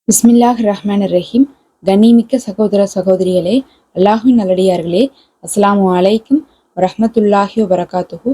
பிஸ்மில்லாஹ் ரஹ்மான் ரஹீம். கண்ணிமிக்க சகோதர சகோதரிகளே, அல்லாஹுவின் நல்லடியார்களே, அஸ்ஸலாமு அலைக்கும் வரஹ்மத்துல்லாஹி வபரகாத்துஹு.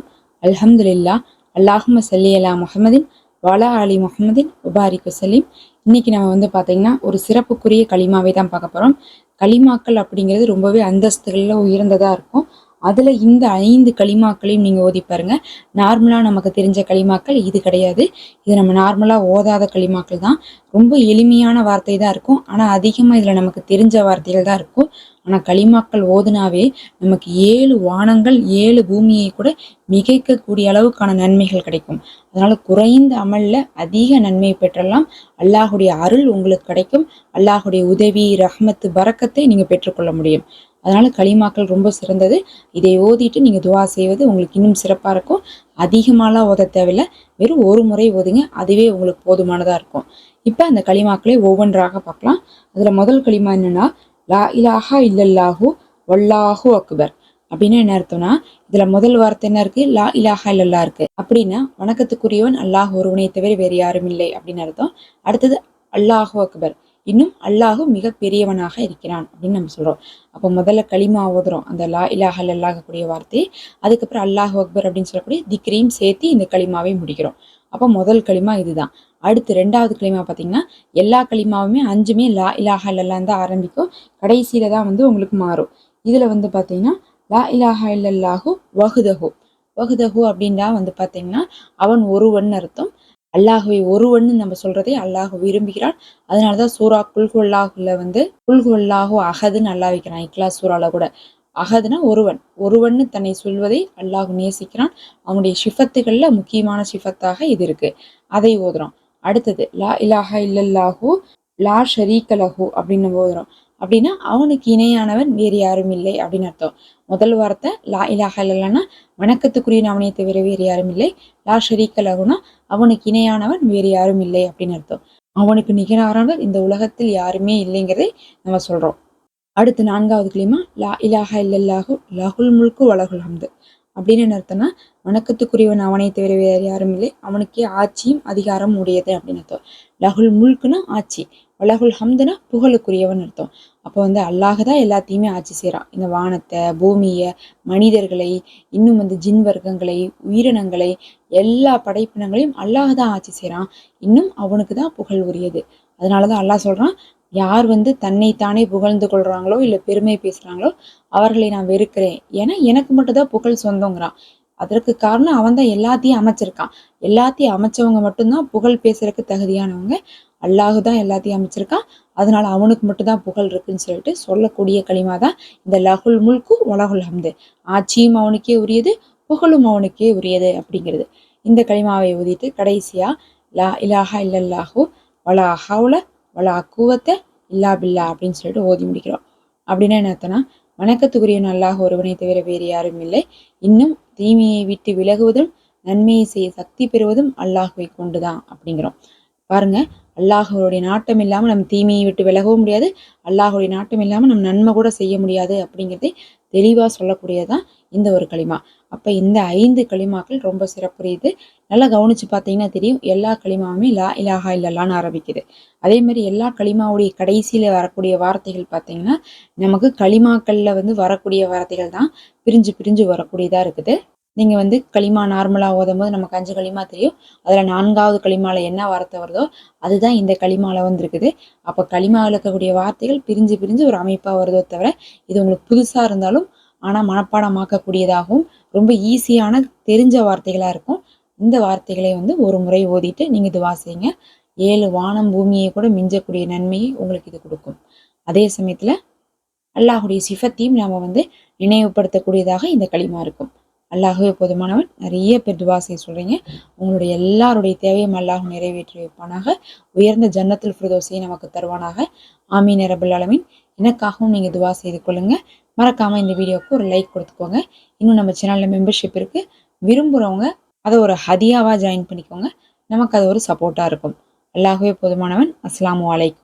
அல்ஹம்துலில்லா. அல்லாஹும்ம ஸல்லி அலா முஹம்மதின் வலா அலி முஹம்மதின் வபாரிக் வஸல்லிம். இன்னைக்கு நம்ம பார்த்தீங்கன்னா ஒரு சிறப்புக்குரிய களிமாவை தான் பார்க்க போகிறோம். களிமாக்கள் அப்படிங்கிறது ரொம்பவே அந்தஸ்துகளில் உயர்ந்ததாக இருக்கும். அதில் இந்த 5 களிமாக்களையும் நீங்கள் ஓதி பாருங்க. நார்மலாக நமக்கு தெரிஞ்ச களிமாக்கள் இது கிடையாது. இது நம்ம நார்மலாக ஓதாத களிமாக்கள் தான். ரொம்ப எளிமையான வார்த்தை தான் இருக்கும். ஆனால் அதிகமாக இதில் நமக்கு தெரிஞ்ச வார்த்தைகள் தான் இருக்கும். ஆனால் களிமாக்கள் ஓதுனாவே நமக்கு 7 வானங்கள் 7 பூமியை கூட மிகைக்கக்கூடிய அளவுக்கான நன்மைகள் கிடைக்கும். அதனால குறைந்த அமல்ல அதிக நன்மை பெற்றலாம். அல்லாஹுடைய அருள் உங்களுக்கு கிடைக்கும். அல்லாஹுடைய உதவி, ரஹ்மத்து, பரக்கத்தை நீங்க பெற்றுக்கொள்ள முடியும். அதனால களிமாக்கள் ரொம்ப சிறந்தது. இதை ஓதிட்டு நீங்க துவா செய்வது உங்களுக்கு இன்னும் சிறப்பா இருக்கும். அதிகமாலாம் ஓத தேவையில்லை. வெறும் ஒரு முறை ஓதுங்க, அதுவே உங்களுக்கு போதுமானதா இருக்கும். இப்ப அந்த களிமாக்களை ஒவ்வொன்றாக பார்க்கலாம். அதுல முதல் களிமா என்னன்னா, லா இலாஹா இல்லல்லாஹு வல்லாஹு அக்பர். அப்படின்னா என்ன அர்த்தம்னா, இதுல முதல் வார்த்தை என்ன இருக்கு? லா இலாஹா இல்லல்லா இருக்கு. அப்படின்னா வணக்கத்துக்குரியவன் அல்லாஹ் ஒருவனை தவிர வேறு யாரும் இல்லை அப்படின்னு அர்த்தம். அடுத்தது அல்லாஹு அக்பர், இன்னும் அல்லாஹு மிக பெரியவனாக இருக்கிறான் அப்படின்னு நம்ம சொல்றோம். அப்போ முதல்ல களிமா ஓதுறோம் அந்த லா இலாஹா இல்லல்லாஹ் கூடிய வார்த்தை. அதுக்கப்புறம் அல்லாஹு அக்பர் அப்படின்னு சொல்லக்கூடிய திக்ரையும் சேர்த்து இந்த களிமாவை முடிக்கிறோம். அப்போ முதல் களிமா இதுதான். அடுத்து 2வது களிமா பார்த்தீங்கன்னா, எல்லா களிமாவுமே 5மே லா இலாஹா இல்லல்லாஹ் தான் ஆரம்பிக்கும். கடைசியில தான் உங்களுக்கு மாறும். இதுல பார்த்தீங்கன்னா, லா இலாஹா இல்லல்லாஹு வஹ்தஹு. வஹ்தஹு அப்படின்னா பார்த்தீங்கன்னா, அவன் ஒருவன் அர்த்தம். அல்லாஹுவை ஒருவன்னு நம்ம சொல்றதை அல்லாஹ் விரும்புகிறான். அதனாலதான் சூரா குல்ஹுவல்லாஹுல குல்ஹுவல்லாஹு அஹதுன்னு அல்லாஹ் வைக்கிறான். இக்லாஸ் சூறால கூட அஹதுனா ஒருவன். ஒருவன்னு தன்னை சொல்வதை அல்லாஹ் நேசிக்கிறான். அவனுடைய ஷிஃபத்துகள்ல முக்கியமான ஷிஃபத்தாக இது இருக்கு. அதை ஓதுறோம். அடுத்தது லா இலாஹா இல்லல்லாஹு லா ஷரீக லஹு அப்படின்னு ஓதுறோம். அப்படின்னா அவனுக்கு இணையானவன் வேறு யாரும் இல்லை அப்படின்னு அர்த்தம். முதல் வார்த்தை லா இலாஹா இல்லல்லான்னா வணக்கத்துக்குரிய அவனை தவிர வேறு யாரும் இல்லை. லா ஷரீக லஹுனா அவனுக்கு இணையானவன் வேறு யாரும் இல்லை அப்படின்னு அர்த்தம். அவனுக்கு நிகரானவர் இந்த உலகத்தில் யாருமே இல்லைங்கிறதை நம்ம சொல்றோம். அடுத்து 4வது களிமா லா இலாஹா இல்லல்லாஹு லஹுல் முல்கு வலகுல் ஹம்து. அப்படின்னு என்ன அர்த்தம்னா, வணக்கத்துக்குரியவன் அவனை தவிர வேறு யாரும் இல்லை, அவனுக்கே ஆட்சியும் அதிகாரம் உடையது அப்படின்னு அர்த்தம். லஹுல் முல்குனா ஆட்சி, வலகுல் ஹம்துனா புகழுக்குரியவன் அர்த்தம். அப்போ அல்லாஹ் தான் எல்லாத்தையுமே ஆட்சி செய்கிறான். இந்த வானத்தை, பூமியை, மனிதர்களை, இன்னும் ஜின் வர்க்கங்களை, உயிரினங்களை, எல்லா படைப்பினங்களையும் அல்லாஹ் தான் ஆட்சி செய்கிறான். இன்னும் அவனுக்கு தான் புகழ் உரியது. அதனாலதான் அல்லாஹ் சொல்றான், யார் தன்னைத்தானே புகழ்ந்து கொள்றாங்களோ இல்லை பெருமை பேசுறாங்களோ அவர்களை நான் வெறுக்கிறேன். ஏன்னா எனக்கு மட்டும்தான் புகழ் சொந்தங்கிறான். அதற்கு காரணம் அவன் தான் எல்லாத்தையும் அமைச்சிருக்கான். எல்லாத்தையும் அமைச்சவங்க மட்டும்தான் புகழ் பேசுறதுக்கு தகுதியானவங்க. அல்லாஹு தான் எல்லாத்தையும் அமைச்சிருக்கான். அதனால அவனுக்கு மட்டும்தான் புகழ் இருக்குன்னு சொல்லிட்டு சொல்லக்கூடிய களிமா தான் இந்த லஹுல் முல்கு வலகுல் ஹம்து. ஆட்சியும் அவனுக்கே உரியது, புகழும் அவனுக்கே உரியது அப்படிங்கிறது. இந்த களிமாவை ஊதிட்டு கடைசியா லா இலாஹா இல்லல்லாஹு வலா ஹவுல வலா கூவத்தை இல்லா பில்லா அப்படின்னு சொல்லிட்டு ஓதி முடிக்கிறோம். அப்படின்னா என்ன அர்த்தம்னா, வணக்கத்துக்குரிய அல்லாஹ் ஒருவனை தவிர வேறு யாரும் இல்லை, இன்னும் தீமையை விட்டு விலகுவதும் நன்மையை செய்ய சக்தி பெறுவதும் அல்லாஹுவை கொண்டுதான் அப்படிங்கிறோம். பாருங்க, அல்லாஹுடைய நாட்டம் இல்லாம நம்ம தீமையை விட்டு விலகவும் முடியாது, அல்லாஹுடைய நாட்டம் இல்லாம நம்ம நன்மை கூட செய்ய முடியாது அப்படிங்கிறதை தெளிவா சொல்லக்கூடியதான் இந்த ஒரு களிமா. அப்ப இந்த 5 களிமாக்கள் ரொம்ப சிறப்புரியது. நல்லா கவனிச்சு பார்த்தீங்கன்னா தெரியும், எல்லா களிமாவுமே லா இலாஹா இல்லல்லான்னு ஆரம்பிக்குது. அதே மாதிரி எல்லா களிமாவுடைய கடைசியில வரக்கூடிய வார்த்தைகள் பார்த்தீங்கன்னா, நமக்கு களிமாக்கள்ல வரக்கூடிய வார்த்தைகள் தான் பிரிஞ்சு பிரிஞ்சு வரக்கூடியதா இருக்குது. நீங்க களிமா நார்மலா ஓதும்போது நமக்கு 5 களிமா தெரியும். அதுல 4வது களிமால என்ன வார்த்தை வருதோ அதுதான் இந்த களிமால இருக்குது. அப்ப களிமாவில் இருக்கக்கூடிய வார்த்தைகள் பிரிஞ்சு பிரிஞ்சு ஒரு அமைப்பா வருதோ தவிர, இது உங்களுக்கு புதுசா இருந்தாலும் ஆனா மனப்பாடமாக்கக்கூடியதாகவும் ரொம்ப ஈஸியான தெரிஞ்ச வார்த்தைகளா இருக்கும். இந்த வார்த்தைகளை ஒரு முறை ஓதிட்டு நீங்க துவா செய்யுங்க. 7 வானம் பூமியை கூட மிஞ்சக்கூடிய நன்மையை உங்களுக்கு இது கொடுக்கும். அதே சமயத்துல அல்லாஹுடைய சிஃபத்தையும் நாம நினைவுபடுத்தக்கூடியதாக இந்த களிமா இருக்கும். அல்லாஹுவே போதுமானவன். நிறைய பேர் துவா செய்ய சொல்றீங்க. உங்களுடைய எல்லாருடைய தேவையும் அல்லாஹ் நிறைவேற்றி வைப்பானாக. உயர்ந்த ஜன்னத்துல் ஃபிர்தௌஸை நமக்கு தருவானாக. ஆமீன் ரப்பல் ஆலமீன். எனக்காகவும் நீங்க துவா செய்து கொள்ளுங்க. மறக்காம இந்த வீடியோவுக்கு ஒரு லைக் கொடுத்துக்கோங்க. இன்னும் நம்ம சேனல்ல மெம்பர்ஷிப் இருக்கு. விரும்புறவங்க அதை ஒரு ஹதியாவா ஜாயின் பண்ணிக்கோங்க. நமக்கு அது ஒரு சப்போர்ட்டா இருக்கும். அல்லாஹுவே போதுமானவன். அஸ்ஸலாமு அலைக்கும்.